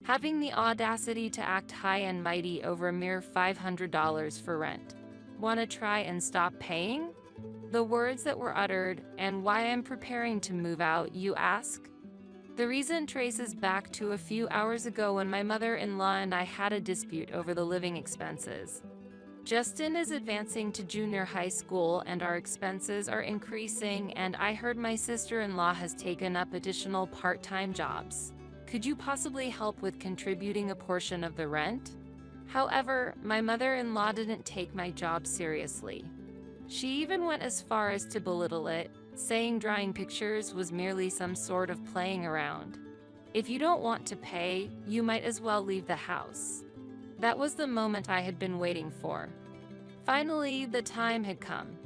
having the audacity to act high and mighty over a mere $500 for rent. "Wanna try and stop paying?" The words that were uttered, and why I'm preparing to move out, you ask? The reason traces back to a few hours ago when my mother-in-law and I had a dispute over the living expenses. Justin is advancing to junior high school and our expenses are increasing, and I heard my sister-in-law has taken up additional part-time jobs. Could you possibly help with contributing a portion of the rent? However, my mother-in-law didn't take my job seriously. She even went as far as to belittle it, saying drawing pictures was merely some sort of playing around. "If you don't want to pay, you might as well leave the house." That was the moment I had been waiting for. Finally, the time had come.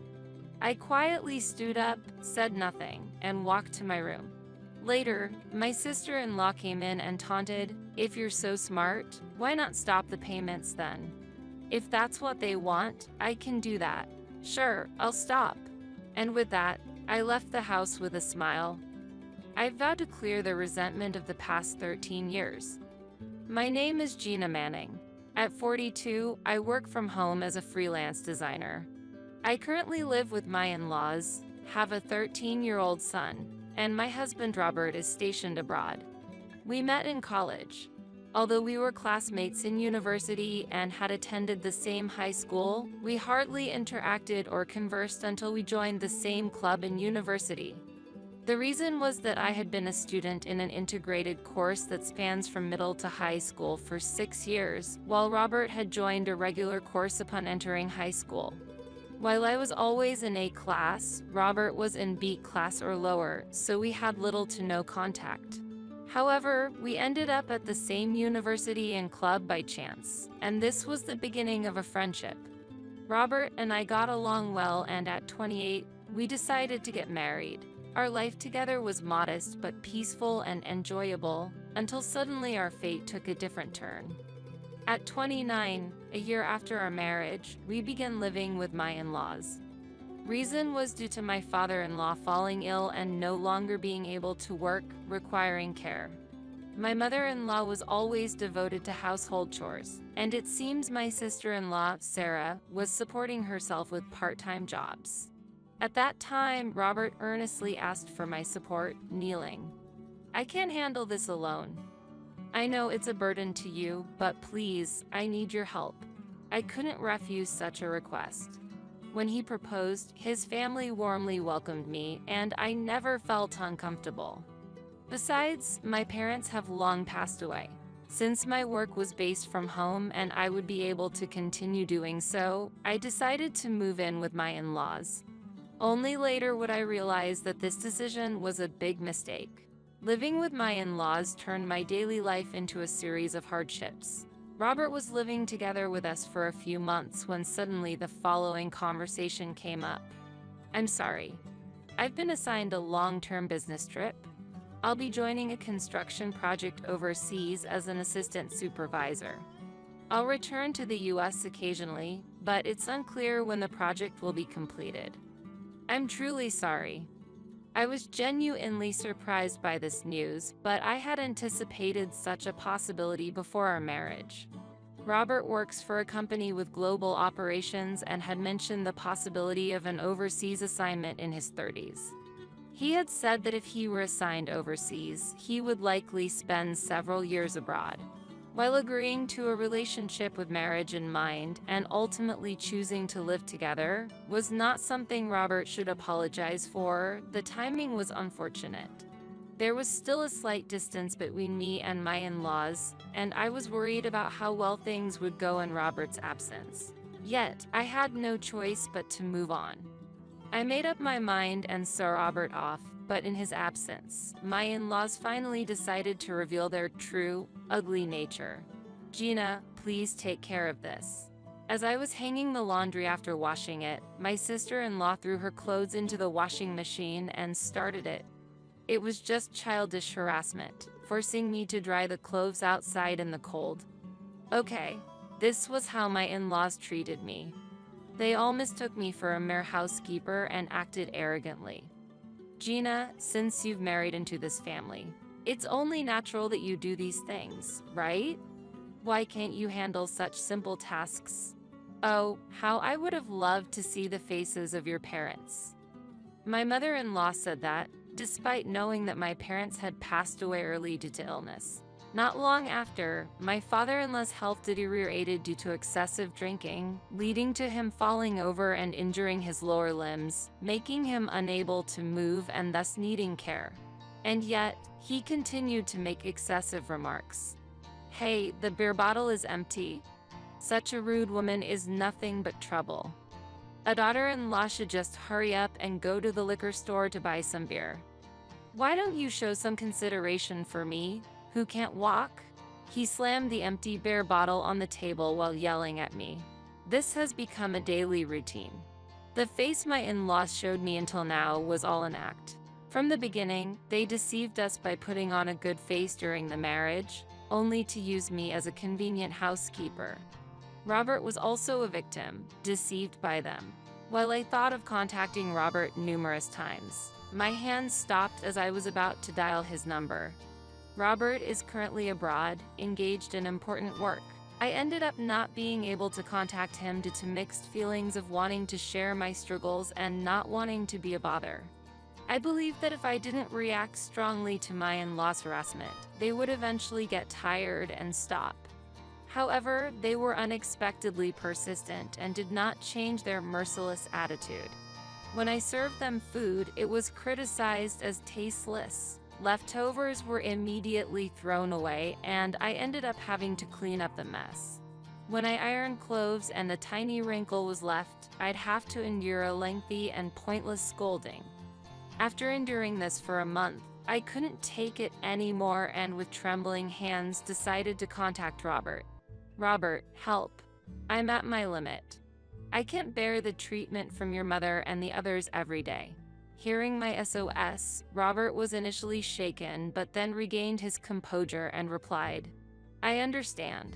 I quietly stood up, said nothing, and walked to my room. Later, my sister-in-law came in and taunted, "If you're so smart, why not stop the payments then? If that's what they want, I can do that. Sure, I'll stop." And with that, I left the house with a smile. I vowed to clear the resentment of the past 13 years. My name is Gina Manning. At 42, I work from home as a freelance designer. I currently live with my in-laws, have a 13-year-old son, and my husband Robert is stationed abroad. We met in college. Although we were classmates in university and had attended the same high school, we hardly interacted or conversed until we joined the same club in university. The reason was that I had been a student in an integrated course that spans from middle to high school for 6 years, while Robert had joined a regular course upon entering high school. While I was always in A class, Robert was in B class or lower, so we had little to no contact. However, we ended up at the same university and club by chance, and this was the beginning of a friendship. Robert and I got along well, and at 28, we decided to get married. Our life together was modest but peaceful and enjoyable, until suddenly our fate took a different turn. At 29, a year after our marriage, we began living with my in-laws. Reason was due to my father-in-law falling ill and no longer being able to work, requiring care. My mother-in-law was always devoted to household chores, and it seems my sister-in-law, Sarah, was supporting herself with part-time jobs. At that time, Robert earnestly asked for my support, kneeling. "I can't handle this alone. I know it's a burden to you, but please, I need your help." I couldn't refuse such a request. When he proposed, his family warmly welcomed me, and I never felt uncomfortable. Besides, my parents have long passed away. Since my work was based from home and I would be able to continue doing so, I decided to move in with my in-laws. Only later would I realize that this decision was a big mistake. Living with my in-laws turned my daily life into a series of hardships. Robert was living together with us for a few months when suddenly the following conversation came up. "I'm sorry. I've been assigned a long-term business trip. I'll be joining a construction project overseas as an assistant supervisor. I'll return to the US occasionally, but it's unclear when the project will be completed. I'm truly sorry." I was genuinely surprised by this news, but I had anticipated such a possibility before our marriage. Robert works for a company with global operations and had mentioned the possibility of an overseas assignment in his 30s. He had said that if he were assigned overseas, he would likely spend several years abroad. While agreeing to a relationship with marriage in mind and ultimately choosing to live together was not something Robert should apologize for, the timing was unfortunate. There was still a slight distance between me and my in-laws, and I was worried about how well things would go in Robert's absence. Yet, I had no choice but to move on. I made up my mind and saw Robert off, but in his absence, my in-laws finally decided to reveal their true, ugly nature. "Gina, please take care of this." As I was hanging the laundry after washing it, my sister-in-law threw her clothes into the washing machine and started it. It was just childish harassment, forcing me to dry the clothes outside in the cold. Okay, this was how my in-laws treated me. They all mistook me for a mere housekeeper and acted arrogantly. "Gina, since you've married into this family, It's only natural that you do these things, right? Why can't you handle such simple tasks? Oh, how I would have loved to see the faces of your parents. My mother-in-law said that, despite knowing that my parents had passed away early due to illness. Not long after, my father-in-law's health deteriorated due to excessive drinking, leading to him falling over and injuring his lower limbs, making him unable to move and thus needing care. And yet, he continued to make excessive remarks. Hey, the beer bottle is empty. Such a rude woman is nothing but trouble. A daughter-in-law should just hurry up and go to the liquor store to buy some beer. Why don't you show some consideration for me, who can't walk? He slammed the empty beer bottle on the table while yelling at me. This has become a daily routine. The face my in-laws showed me until now was all an act. From the beginning, they deceived us by putting on a good face during the marriage, only to use me as a convenient housekeeper. Robert was also a victim, deceived by them. While I thought of contacting Robert numerous times, my hands stopped as I was about to dial his number. Robert is currently abroad, engaged in important work. I ended up not being able to contact him due to mixed feelings of wanting to share my struggles and not wanting to be a bother. I believe that if I didn't react strongly to my in-laws' harassment, they would eventually get tired and stop. However, they were unexpectedly persistent and did not change their merciless attitude. When I served them food, it was criticized as tasteless. Leftovers were immediately thrown away, and I ended up having to clean up the mess. When I ironed clothes and a tiny wrinkle was left, I'd have to endure a lengthy and pointless scolding. After enduring this for a month, I couldn't take it anymore and with trembling hands decided to contact Robert. Robert, help. I'm at my limit. I can't bear the treatment from your mother and the others every day. Hearing my SOS, Robert was initially shaken but then regained his composure and replied, I understand.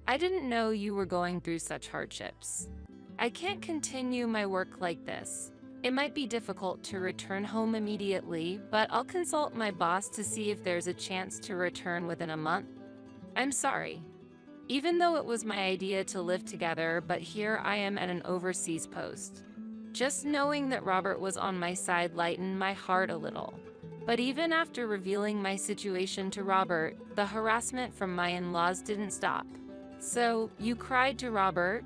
I didn't know you were going through such hardships. I can't continue my work like this. It might be difficult to return home immediately, but I'll consult my boss to see if there's a chance to return within a month. I'm sorry. Even though it was my idea to live together, but here I am at an overseas post. Just knowing that Robert was on my side lightened my heart a little. But even after revealing my situation to Robert, the harassment from my in-laws didn't stop. So, you cried to Robert?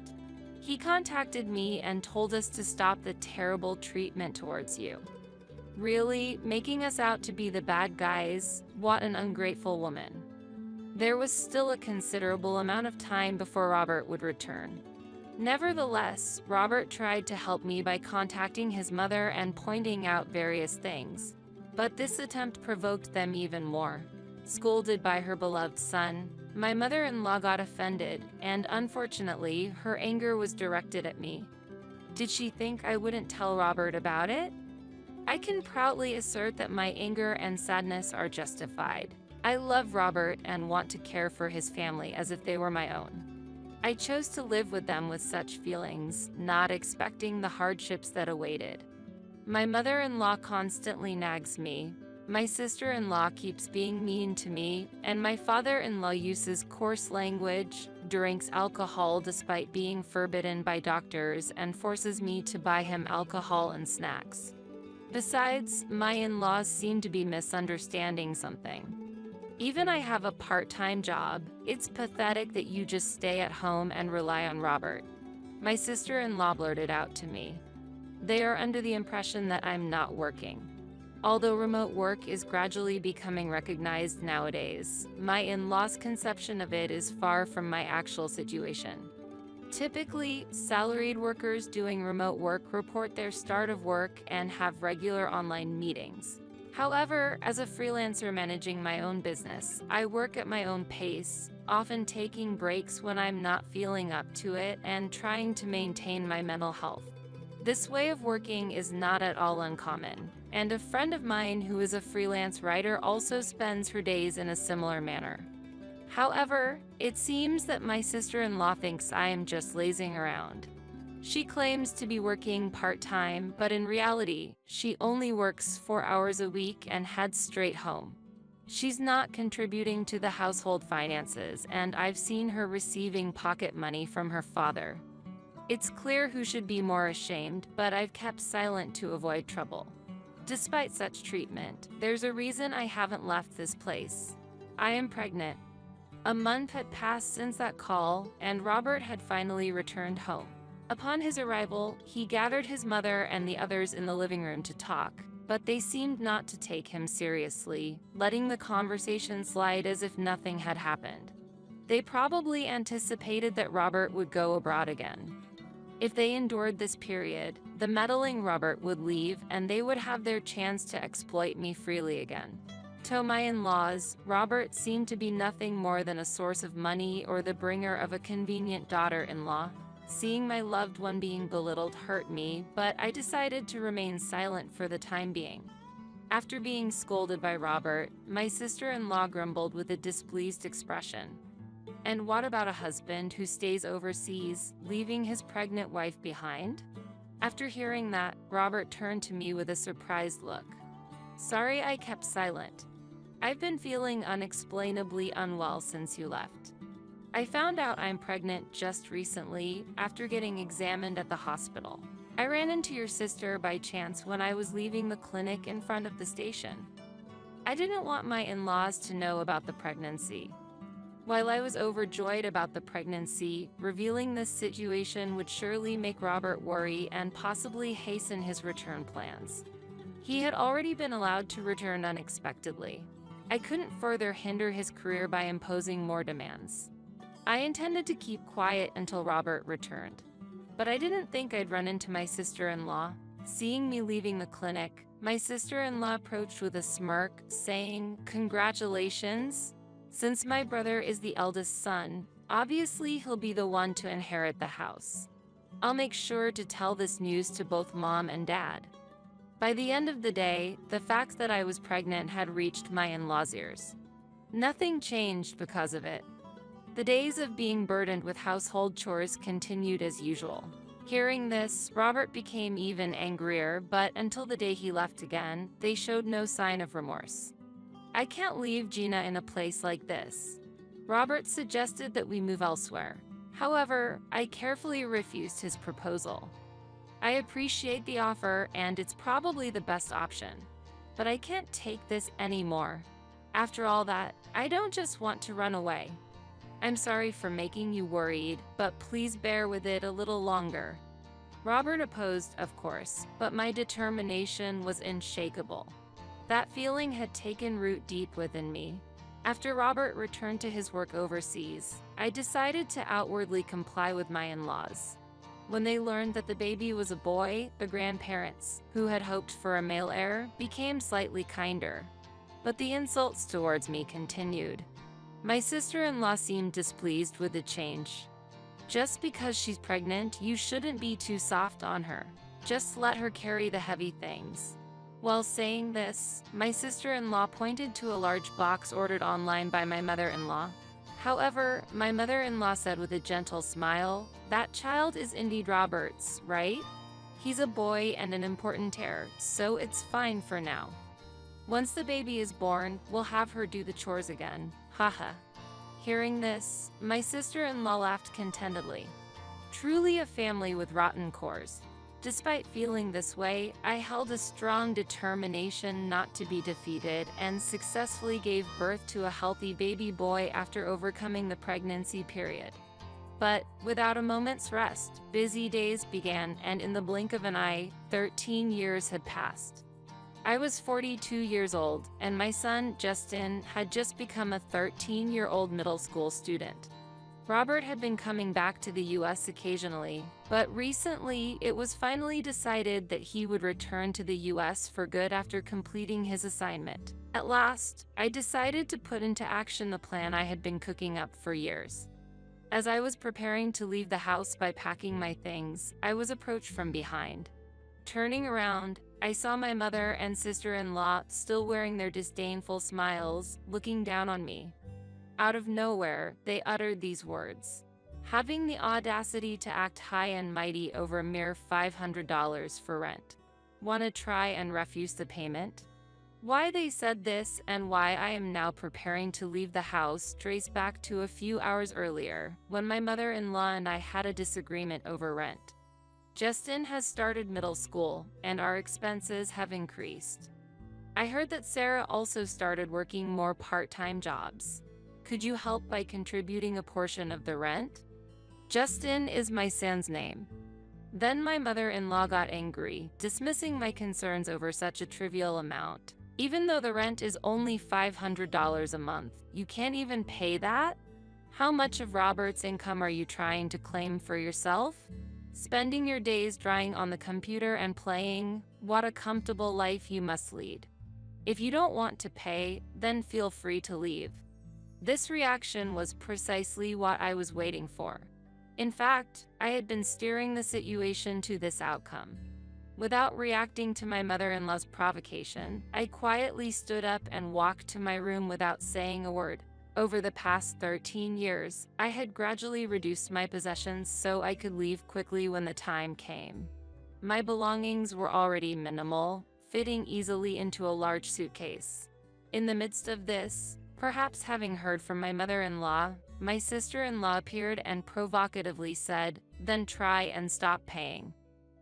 He contacted me and told us to stop the terrible treatment towards you. Really, making us out to be the bad guys? What an ungrateful woman. There was still a considerable amount of time before Robert would return. Nevertheless, Robert tried to help me by contacting his mother and pointing out various things. But this attempt provoked them even more. Scolded by her beloved son, my mother-in-law got offended, and unfortunately, her anger was directed at me. Did she think I wouldn't tell Robert about it? I can proudly assert that my anger and sadness are justified. I love Robert and want to care for his family as if they were my own. I chose to live with them with such feelings, not expecting the hardships that awaited. My mother-in-law constantly nags me, my sister-in-law keeps being mean to me, and my father-in-law uses coarse language, drinks alcohol despite being forbidden by doctors, and forces me to buy him alcohol and snacks. Besides, my in-laws seem to be misunderstanding something. Even I have a part-time job, it's pathetic that you just stay at home and rely on Robert. My sister-in-law blurted out to me. They are under the impression that I'm not working. Although remote work is gradually becoming recognized nowadays, my in-laws' conception of it is far from my actual situation. Typically, salaried workers doing remote work report their start of work and have regular online meetings. However, as a freelancer managing my own business, I work at my own pace, often taking breaks when I'm not feeling up to it and trying to maintain my mental health. This way of working is not at all uncommon, and a friend of mine who is a freelance writer also spends her days in a similar manner. However, it seems that my sister-in-law thinks I am just lazing around. She claims to be working part-time, but in reality, she only works 4 hours a week and heads straight home. She's not contributing to the household finances, and I've seen her receiving pocket money from her father. It's clear who should be more ashamed, but I've kept silent to avoid trouble. Despite such treatment, there's a reason I haven't left this place. I am pregnant. A month had passed since that call, and Robert had finally returned home. Upon his arrival, he gathered his mother and the others in the living room to talk, but they seemed not to take him seriously, letting the conversation slide as if nothing had happened. They probably anticipated that Robert would go abroad again. If they endured this period, the meddling Robert would leave and they would have their chance to exploit me freely again. To my in-laws, Robert seemed to be nothing more than a source of money or the bringer of a convenient daughter-in-law. Seeing my loved one being belittled hurt me, but I decided to remain silent for the time being. After being scolded by Robert, my sister-in-law grumbled with a displeased expression. "And what about a husband who stays overseas, leaving his pregnant wife behind?" After hearing that, Robert turned to me with a surprised look. "Sorry I kept silent. I've been feeling unexplainably unwell since you left. I found out I'm pregnant just recently after getting examined at the hospital. I ran into your sister by chance when I was leaving the clinic in front of the station. I didn't want my in-laws to know about the pregnancy." While I was overjoyed about the pregnancy, revealing this situation would surely make Robert worry and possibly hasten his return plans. He had already been allowed to return unexpectedly. I couldn't further hinder his career by imposing more demands. I intended to keep quiet until Robert returned. But I didn't think I'd run into my sister-in-law. Seeing me leaving the clinic, my sister-in-law approached with a smirk, saying, "Congratulations. Since my brother is the eldest son, obviously he'll be the one to inherit the house. I'll make sure to tell this news to both Mom and Dad." By the end of the day, the fact that I was pregnant had reached my in-laws' ears. Nothing changed because of it. The days of being burdened with household chores continued as usual. Hearing this, Robert became even angrier, but until the day he left again, they showed no sign of remorse. "I can't leave Gina in a place like this." Robert suggested that we move elsewhere. However, I carefully refused his proposal. "I appreciate the offer and it's probably the best option, but I can't take this anymore. After all that, I don't just want to run away. I'm sorry for making you worried, but please bear with it a little longer." Robert opposed, of course, but my determination was unshakable. That feeling had taken root deep within me. After Robert returned to his work overseas, I decided to outwardly comply with my in-laws. When they learned that the baby was a boy, the grandparents, who had hoped for a male heir, became slightly kinder. But the insults towards me continued. My sister-in-law seemed displeased with the change. "Just because she's pregnant, you shouldn't be too soft on her. Just let her carry the heavy things." While saying this, my sister-in-law pointed to a large box ordered online by my mother-in-law. However, my mother-in-law said with a gentle smile, "That child is indeed Robert's, right? He's a boy and an important heir, so it's fine for now. Once the baby is born, we'll have her do the chores again. Haha." Hearing this, my sister-in-law laughed contentedly. Truly a family with rotten cores. Despite feeling this way, I held a strong determination not to be defeated and successfully gave birth to a healthy baby boy after overcoming the pregnancy period. But without a moment's rest, busy days began, and in the blink of an eye, 13 years had passed. I was 42 years old, and my son, Justin, had just become a 13-year-old middle school student. Robert had been coming back to the US occasionally, but recently it was finally decided that he would return to the US for good after completing his assignment. At last, I decided to put into action the plan I had been cooking up for years. As I was preparing to leave the house by packing my things, I was approached from behind. Turning around, I saw my mother and sister-in-law still wearing their disdainful smiles, looking down on me. Out of nowhere, they uttered these words. "Having the audacity to act high and mighty over a mere $500 for rent. Want to try and refuse the payment?" Why they said this and why I am now preparing to leave the house trace back to a few hours earlier, when my mother-in-law and I had a disagreement over rent. Justin has started middle school, and our expenses have increased. I heard that Sarah also started working more part-time jobs. Could you help by contributing a portion of the rent? Justin is my son's name. Then my mother-in-law got angry, dismissing my concerns over such a trivial amount. Even though the rent is only $500 a month, you can't even pay that? How much of Robert's income are you trying to claim for yourself? Spending your days drying on the computer and playing, what a comfortable life you must lead. If you don't want to pay, then feel free to leave. This reaction was precisely what I was waiting for. In fact, I had been steering the situation to this outcome. Without reacting to my mother-in-law's provocation, I quietly stood up and walked to my room without saying a word. Over the past 13 years, I had gradually reduced my possessions so I could leave quickly when the time came. My belongings were already minimal, fitting easily into a large suitcase. In the midst of this, perhaps having heard from my mother-in-law, my sister-in-law appeared and provocatively said, "Then try and stop paying.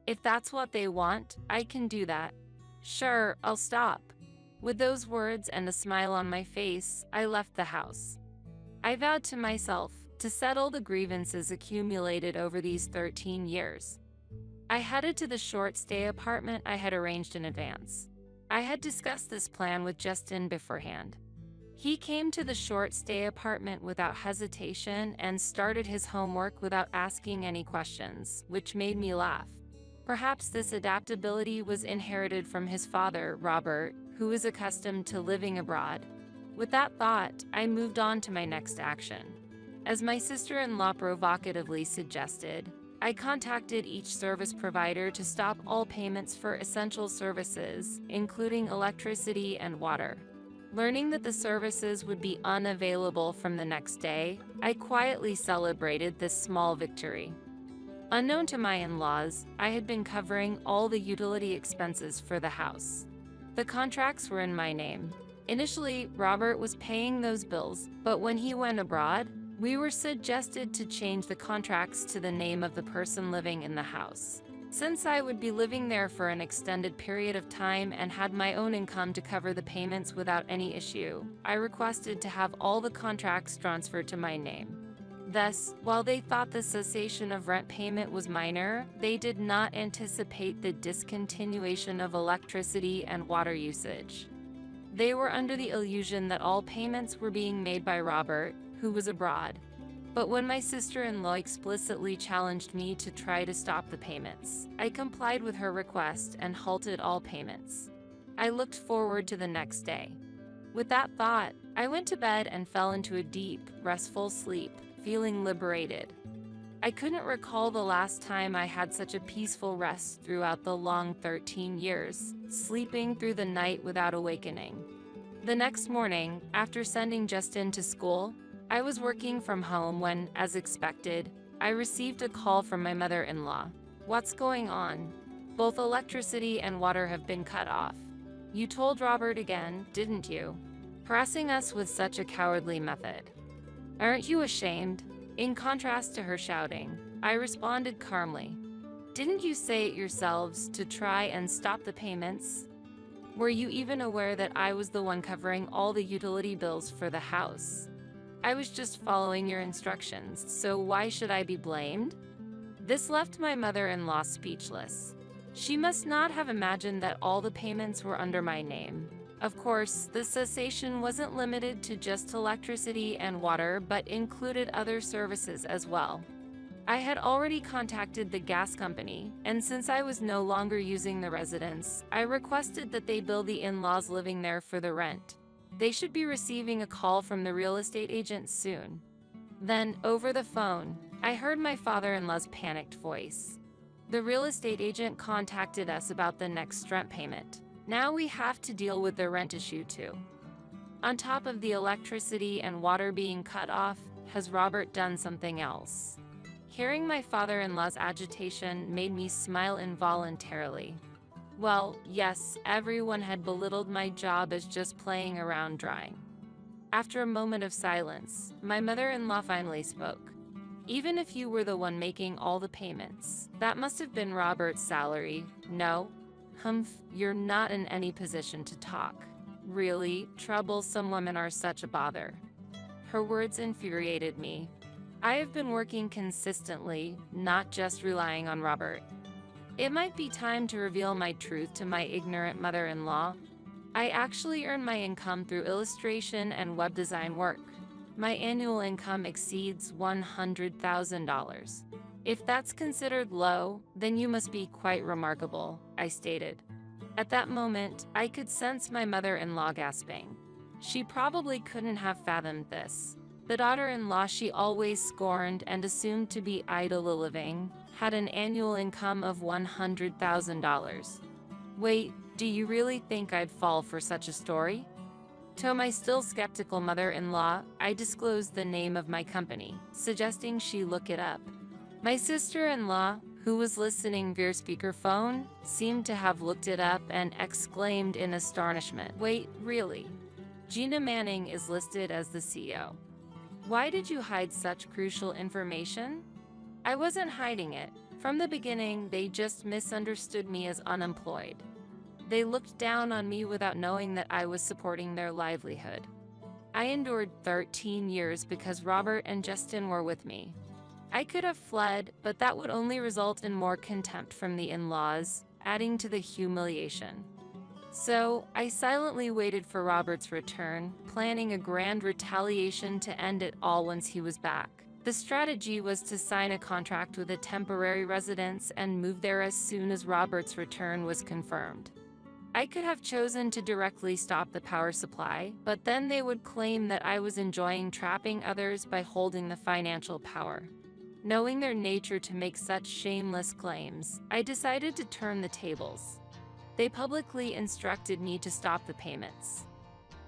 If that's what they want, I can do that. Sure, I'll stop." With those words and a smile on my face, I left the house. I vowed to myself to settle the grievances accumulated over these 13 years. I headed to the short-stay apartment I had arranged in advance. I had discussed this plan with Justin beforehand. He came to the short-stay apartment without hesitation and started his homework without asking any questions, which made me laugh. Perhaps this adaptability was inherited from his father, Robert, who was accustomed to living abroad. With that thought, I moved on to my next action. As my sister-in-law provocatively suggested, I contacted each service provider to stop all payments for essential services, including electricity and water. Learning that the services would be unavailable from the next day, I quietly celebrated this small victory. Unknown to my in-laws, I had been covering all the utility expenses for the house. The contracts were in my name. Initially, Robert was paying those bills, but when he went abroad, we were suggested to change the contracts to the name of the person living in the house. Since I would be living there for an extended period of time and had my own income to cover the payments without any issue, I requested to have all the contracts transferred to my name. Thus, while they thought the cessation of rent payment was minor, they did not anticipate the discontinuation of electricity and water usage. They were under the illusion that all payments were being made by Robert, who was abroad. But when my sister-in-law explicitly challenged me to try to stop the payments, I complied with her request and halted all payments. I looked forward to the next day. With that thought, I went to bed and fell into a deep, restful sleep, feeling liberated. I couldn't recall the last time I had such a peaceful rest throughout the long 13 years, sleeping through the night without awakening. The next morning, after sending Justin to school, I was working from home when, as expected, I received a call from my mother-in-law. "What's going on? Both electricity and water have been cut off. You told Robert again, didn't you? Harassing us with such a cowardly method. Aren't you ashamed?" In contrast to her shouting, I responded calmly. "Didn't you say it yourselves to try and stop the payments? Were you even aware that I was the one covering all the utility bills for the house? I was just following your instructions, so why should I be blamed?" This left my mother-in-law speechless. She must not have imagined that all the payments were under my name. Of course, the cessation wasn't limited to just electricity and water, but included other services as well. I had already contacted the gas company, and since I was no longer using the residence, I requested that they bill the in-laws living there for the rent. They should be receiving a call from the real estate agent soon. Then, over the phone, I heard my father-in-law's panicked voice. "The real estate agent contacted us about the next rent payment. Now we have to deal with the rent issue too. On top of the electricity and water being cut off, has Robert done something else?" Hearing my father-in-law's agitation made me smile involuntarily. Well, yes, everyone had belittled my job as just playing around drawing. After a moment of silence, my mother-in-law finally spoke. Even if you were the one making all the payments, that must have been Robert's salary. No? Humph, you're not in any position to talk. Really, troublesome women are such a bother. Her words infuriated me. I have been working consistently, not just relying on Robert. It might be time to reveal my truth to my ignorant mother-in-law. I actually earn my income through illustration and web design work. My annual income exceeds $100,000. If that's considered low, then you must be quite remarkable, I stated. At that moment, I could sense my mother-in-law gasping. She probably couldn't have fathomed this. The daughter-in-law she always scorned and assumed to be idle living had an annual income of $100,000. Wait, do you really think I'd fall for such a story? To my still skeptical mother-in-law, I disclosed the name of my company, suggesting she look it up. My sister-in-law, who was listening via speakerphone, seemed to have looked it up and exclaimed in astonishment, "Wait, really? Gina Manning is listed as the CEO. Why did you hide such crucial information?" I wasn't hiding it. From the beginning, they just misunderstood me as unemployed. They looked down on me without knowing that I was supporting their livelihood. I endured 13 years because Robert and Justin were with me. I could have fled, but that would only result in more contempt from the in-laws, adding to the humiliation. So, I silently waited for Robert's return, planning a grand retaliation to end it all once he was back. The strategy was to sign a contract with a temporary residence and move there as soon as Robert's return was confirmed. I could have chosen to directly stop the power supply, but then they would claim that I was enjoying trapping others by holding the financial power. Knowing their nature to make such shameless claims, I decided to turn the tables. They publicly instructed me to stop the payments.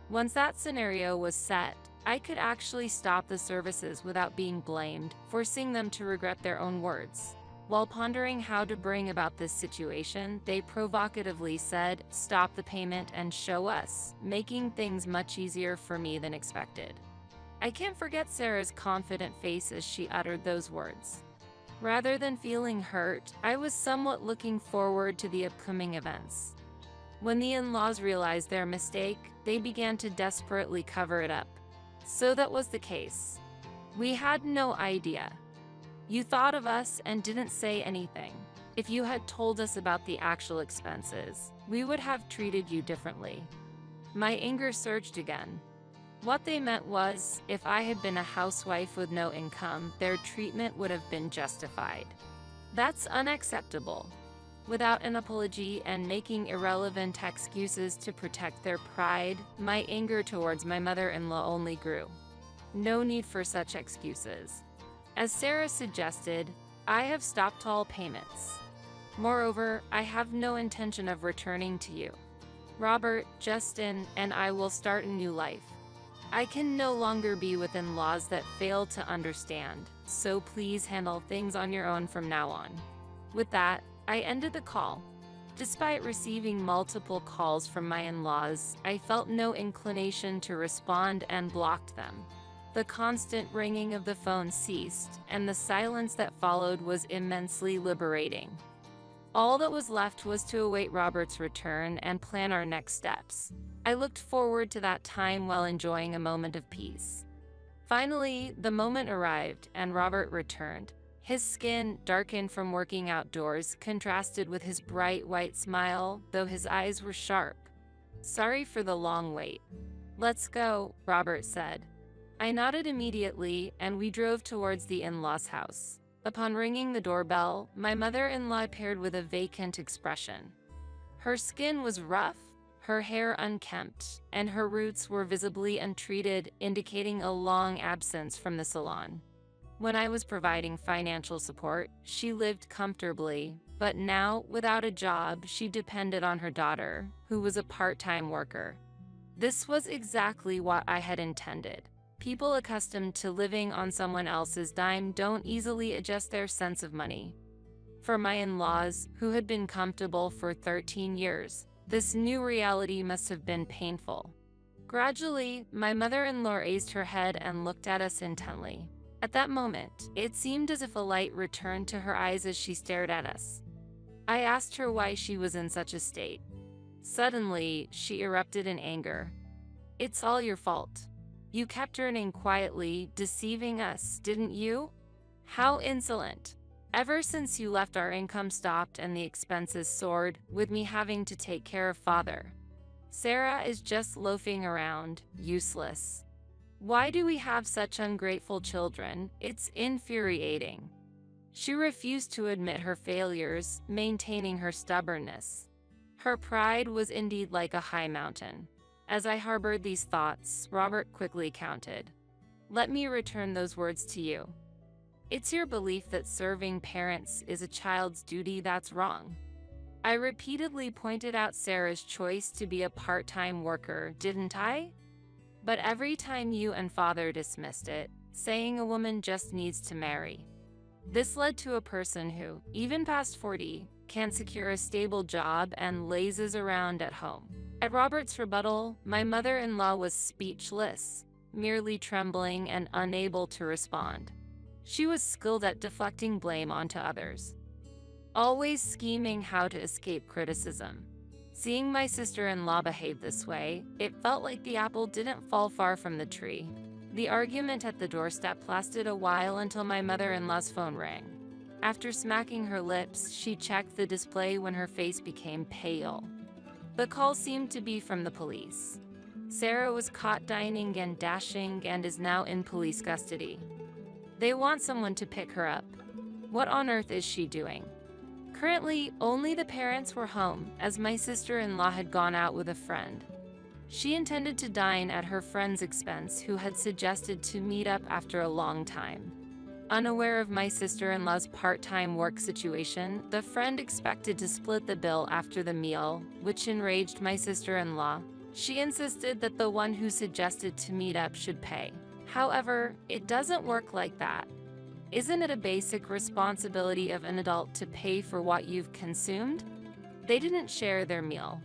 Once that scenario was set, I could actually stop the services without being blamed, forcing them to regret their own words. While pondering how to bring about this situation, they provocatively said, "Stop the payment and show us," making things much easier for me than expected. I can't forget Sarah's confident face as she uttered those words. Rather than feeling hurt, I was somewhat looking forward to the upcoming events. When the in-laws realized their mistake, they began to desperately cover it up. So that was the case. We had no idea. You thought of us and didn't say anything. If you had told us about the actual expenses, we would have treated you differently. My anger surged again. What they meant was, if I had been a housewife with no income, their treatment would have been justified. That's unacceptable. Without an apology and making irrelevant excuses to protect their pride, my anger towards my mother-in-law only grew. No need for such excuses. As Sarah suggested, I have stopped all payments. Moreover, I have no intention of returning to you. Robert, Justin, and I will start a new life. I can no longer be within laws that fail to understand, so please handle things on your own from now on. With that, I ended the call. Despite receiving multiple calls from my in-laws, I felt no inclination to respond and blocked them. The constant ringing of the phone ceased, and the silence that followed was immensely liberating. All that was left was to await Robert's return and plan our next steps. I looked forward to that time while enjoying a moment of peace. Finally, the moment arrived, and Robert returned. His skin, darkened from working outdoors, contrasted with his bright white smile, though his eyes were sharp. "Sorry for the long wait." "Let's go," Robert said. I nodded immediately, and we drove towards the in-laws' house. Upon ringing the doorbell, my mother-in-law appeared with a vacant expression. Her skin was rough, her hair unkempt, and her roots were visibly untreated, indicating a long absence from the salon. When I was providing financial support, she lived comfortably, but now, without a job, she depended on her daughter, who was a part-time worker. This was exactly what I had intended. People accustomed to living on someone else's dime don't easily adjust their sense of money. For my in-laws, who had been comfortable for 13 years, this new reality must have been painful. Gradually, my mother-in-law raised her head and looked at us intently. At that moment, it seemed as if a light returned to her eyes as she stared at us. I asked her why she was in such a state. Suddenly, she erupted in anger. "It's all your fault. You kept earning quietly, deceiving us, didn't you? How insolent. Ever since you left, our income stopped and the expenses soared, with me having to take care of father. Sarah is just loafing around, useless. Why do we have such ungrateful children? It's infuriating." She refused to admit her failures, maintaining her stubbornness. Her pride was indeed like a high mountain. As I harbored these thoughts, Robert quickly countered. "Let me return those words to you. It's your belief that serving parents is a child's duty that's wrong." I repeatedly pointed out Sarah's choice to be a part-time worker, didn't I? But every time you and father dismissed it, saying a woman just needs to marry. This led to a person who, even past 40, can secure a stable job and lazes around at home. At Robert's rebuttal, my mother-in-law was speechless, merely trembling and unable to respond. She was skilled at deflecting blame onto others, always scheming how to escape criticism. Seeing my sister-in-law behave this way, it felt like the apple didn't fall far from the tree. The argument at the doorstep lasted a while until my mother-in-law's phone rang. After smacking her lips, she checked the display when her face became pale. The call seemed to be from the police. Sarah was caught dining and dashing and is now in police custody. They want someone to pick her up. What on earth is she doing? Currently, only the parents were home, as my sister-in-law had gone out with a friend. She intended to dine at her friend's expense, who had suggested to meet up after a long time. Unaware of my sister-in-law's part-time work situation, the friend expected to split the bill after the meal, which enraged my sister-in-law. She insisted that the one who suggested to meet up should pay. However, it doesn't work like that. Isn't it a basic responsibility of an adult to pay for what you've consumed? They didn't share their meal.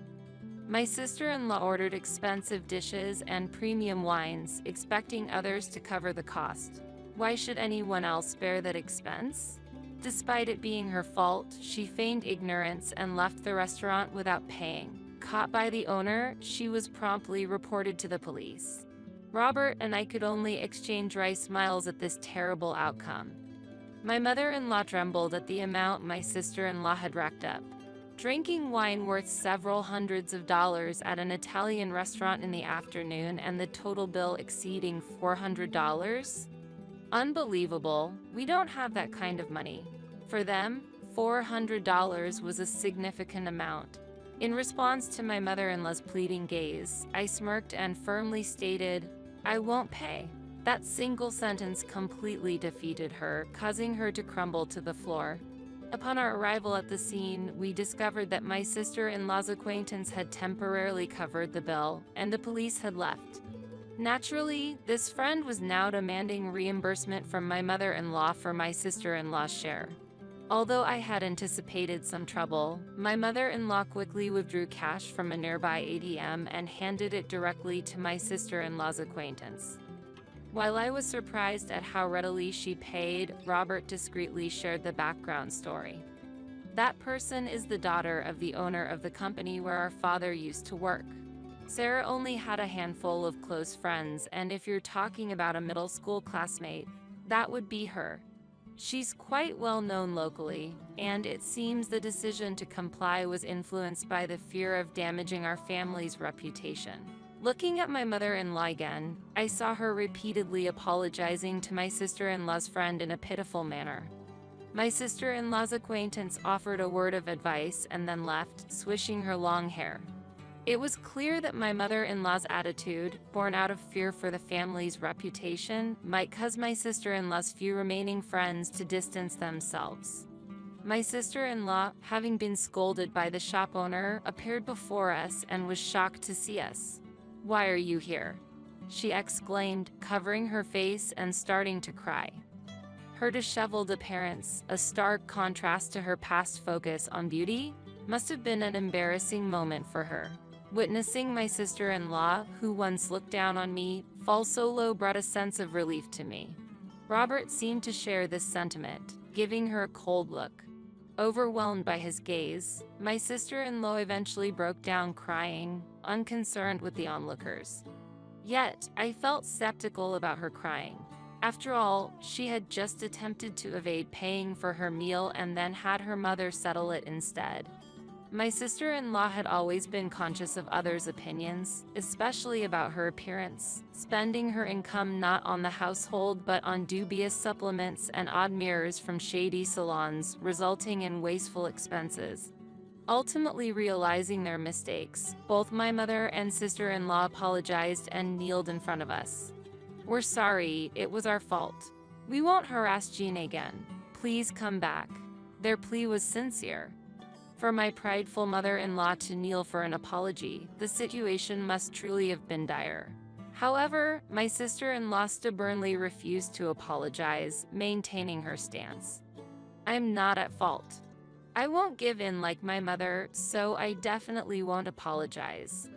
My sister-in-law ordered expensive dishes and premium wines, expecting others to cover the cost. Why should anyone else bear that expense? Despite it being her fault, she feigned ignorance and left the restaurant without paying. Caught by the owner, she was promptly reported to the police. Robert and I could only exchange wry smiles at this terrible outcome. My mother-in-law trembled at the amount my sister-in-law had racked up. Drinking wine worth several hundreds of dollars at an Italian restaurant in the afternoon and the total bill exceeding $400? Unbelievable. We don't have that kind of money. For them, $400 was a significant amount. In response to my mother-in-law's pleading gaze, I smirked and firmly stated, "I won't pay." That single sentence completely defeated her, causing her to crumble to the floor. Upon our arrival at the scene, we discovered that my sister-in-law's acquaintance had temporarily covered the bill, and the police had left. Naturally, this friend was now demanding reimbursement from my mother-in-law for my sister-in-law's share. Although I had anticipated some trouble, my mother-in-law quickly withdrew cash from a nearby ATM and handed it directly to my sister-in-law's acquaintance. While I was surprised at how readily she paid, Robert discreetly shared the background story. That person is the daughter of the owner of the company where our father used to work. Sarah only had a handful of close friends, and if you're talking about a middle school classmate, that would be her. She's quite well known locally, and it seems the decision to comply was influenced by the fear of damaging our family's reputation. Looking at my mother-in-law again, I saw her repeatedly apologizing to my sister-in-law's friend in a pitiful manner. My sister-in-law's acquaintance offered a word of advice and then left, swishing her long hair. It was clear that my mother-in-law's attitude, born out of fear for the family's reputation, might cause my sister-in-law's few remaining friends to distance themselves. My sister-in-law, having been scolded by the shop owner, appeared before us and was shocked to see us. "Why are you here?" she exclaimed, covering her face and starting to cry. Her disheveled appearance, a stark contrast to her past focus on beauty, must have been an embarrassing moment for her. Witnessing my sister-in-law, who once looked down on me, fall so low brought a sense of relief to me. Robert seemed to share this sentiment, giving her a cold look. Overwhelmed by his gaze, my sister-in-law eventually broke down crying, unconcerned with the onlookers. Yet, I felt skeptical about her crying. After all, she had just attempted to evade paying for her meal and then had her mother settle it instead. My sister-in-law had always been conscious of others' opinions, especially about her appearance, spending her income not on the household but on dubious supplements and odd mirrors from shady salons, resulting in wasteful expenses. Ultimately realizing their mistakes, both my mother and sister-in-law apologized and kneeled in front of us. "We're sorry, it was our fault. We won't harass Jean again. Please come back." Their plea was sincere. For my prideful mother-in-law to kneel for an apology, the situation must truly have been dire. However, my sister-in-law stubbornly refused to apologize, maintaining her stance. "I'm not at fault. I won't give in like my mother, so I definitely won't apologize."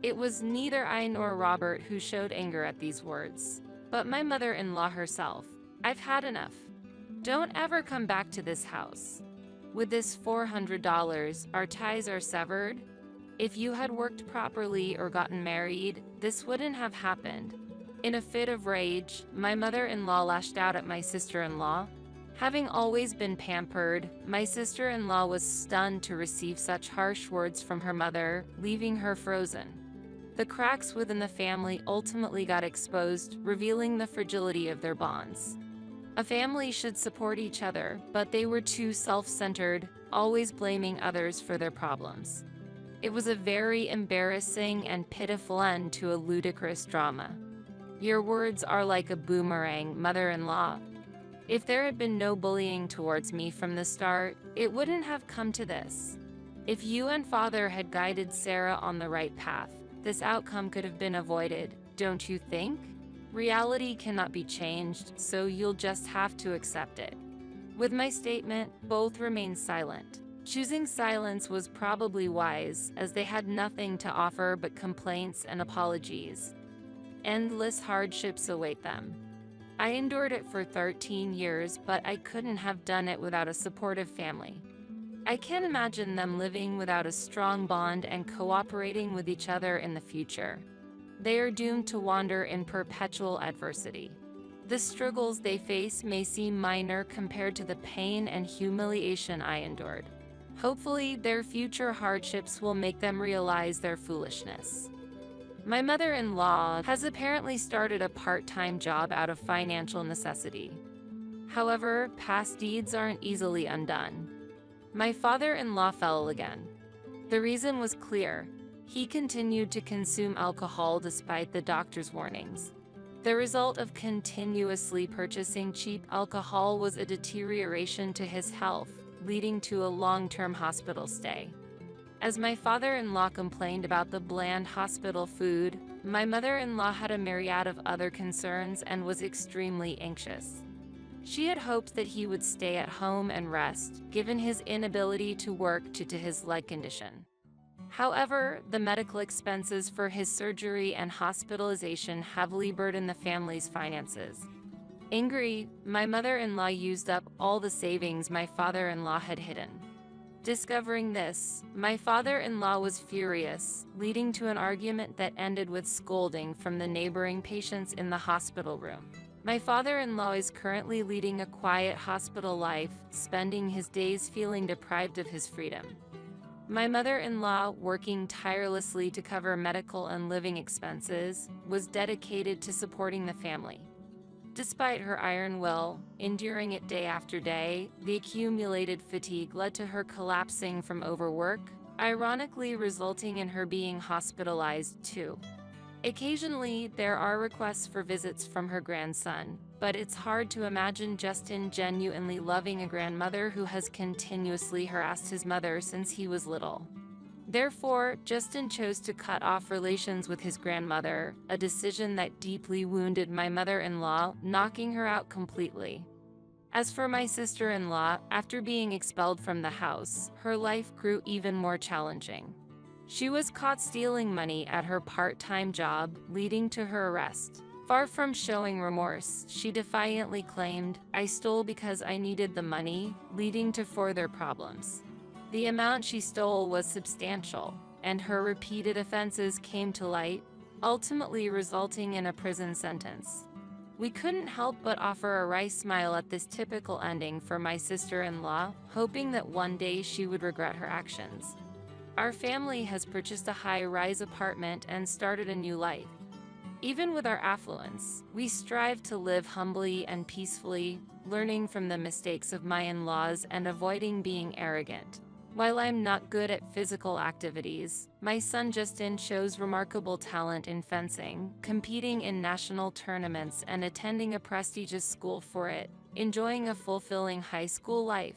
It was neither I nor Robert who showed anger at these words, but my mother-in-law herself. "I've had enough. Don't ever come back to this house. With this $400, our ties are severed. If you had worked properly or gotten married, this wouldn't have happened." In a fit of rage, my mother-in-law lashed out at my sister-in-law. Having always been pampered, my sister-in-law was stunned to receive such harsh words from her mother, leaving her frozen. The cracks within the family ultimately got exposed, revealing the fragility of their bonds. A family should support each other, but they were too self-centered, always blaming others for their problems. It was a very embarrassing and pitiful end to a ludicrous drama. "Your words are like a boomerang, mother-in-law. If there had been no bullying towards me from the start, it wouldn't have come to this. If you and father had guided Sarah on the right path, this outcome could have been avoided, don't you think? Reality cannot be changed, so you'll just have to accept it." With my statement, both remained silent. Choosing silence was probably wise, as they had nothing to offer but complaints and apologies. Endless hardships await them. I endured it for 13 years, but I couldn't have done it without a supportive family. I can't imagine them living without a strong bond and cooperating with each other in the future. They are doomed to wander in perpetual adversity. The struggles they face may seem minor compared to the pain and humiliation I endured. Hopefully, their future hardships will make them realize their foolishness. My mother-in-law has apparently started a part-time job out of financial necessity. However, past deeds aren't easily undone. My father-in-law fell again. The reason was clear. He continued to consume alcohol despite the doctor's warnings. The result of continuously purchasing cheap alcohol was a deterioration to his health, leading to a long-term hospital stay. As my father-in-law complained about the bland hospital food, my mother-in-law had a myriad of other concerns and was extremely anxious. She had hoped that he would stay at home and rest, given his inability to work due to his leg condition. However, the medical expenses for his surgery and hospitalization heavily burdened the family's finances. Angry, my mother-in-law used up all the savings my father-in-law had hidden. Discovering this, my father-in-law was furious, leading to an argument that ended with scolding from the neighboring patients in the hospital room. My father-in-law is currently leading a quiet hospital life, spending his days feeling deprived of his freedom. My mother-in-law, working tirelessly to cover medical and living expenses, was dedicated to supporting the family. Despite her iron will, enduring it day after day, the accumulated fatigue led to her collapsing from overwork, ironically resulting in her being hospitalized too. Occasionally, there are requests for visits from her grandson, but it's hard to imagine Justin genuinely loving a grandmother who has continuously harassed his mother since he was little. Therefore, Justin chose to cut off relations with his grandmother, a decision that deeply wounded my mother-in-law, knocking her out completely. As for my sister-in-law, after being expelled from the house, her life grew even more challenging. She was caught stealing money at her part-time job, leading to her arrest. Far from showing remorse, she defiantly claimed, "I stole because I needed the money," leading to further problems. The amount she stole was substantial, and her repeated offenses came to light, ultimately resulting in a prison sentence. We couldn't help but offer a wry smile at this typical ending for my sister-in-law, hoping that one day she would regret her actions. Our family has purchased a high-rise apartment and started a new life. Even with our affluence, we strive to live humbly and peacefully, learning from the mistakes of my in-laws and avoiding being arrogant. While I'm not good at physical activities, my son Justin shows remarkable talent in fencing, competing in national tournaments and attending a prestigious school for it, enjoying a fulfilling high school life.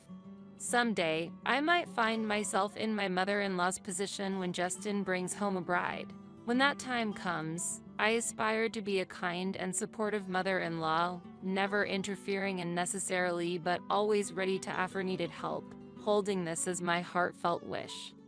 Someday, I might find myself in my mother-in-law's position when Justin brings home a bride. When that time comes, I aspire to be a kind and supportive mother-in-law, never interfering unnecessarily but always ready to offer needed help, holding this as my heartfelt wish.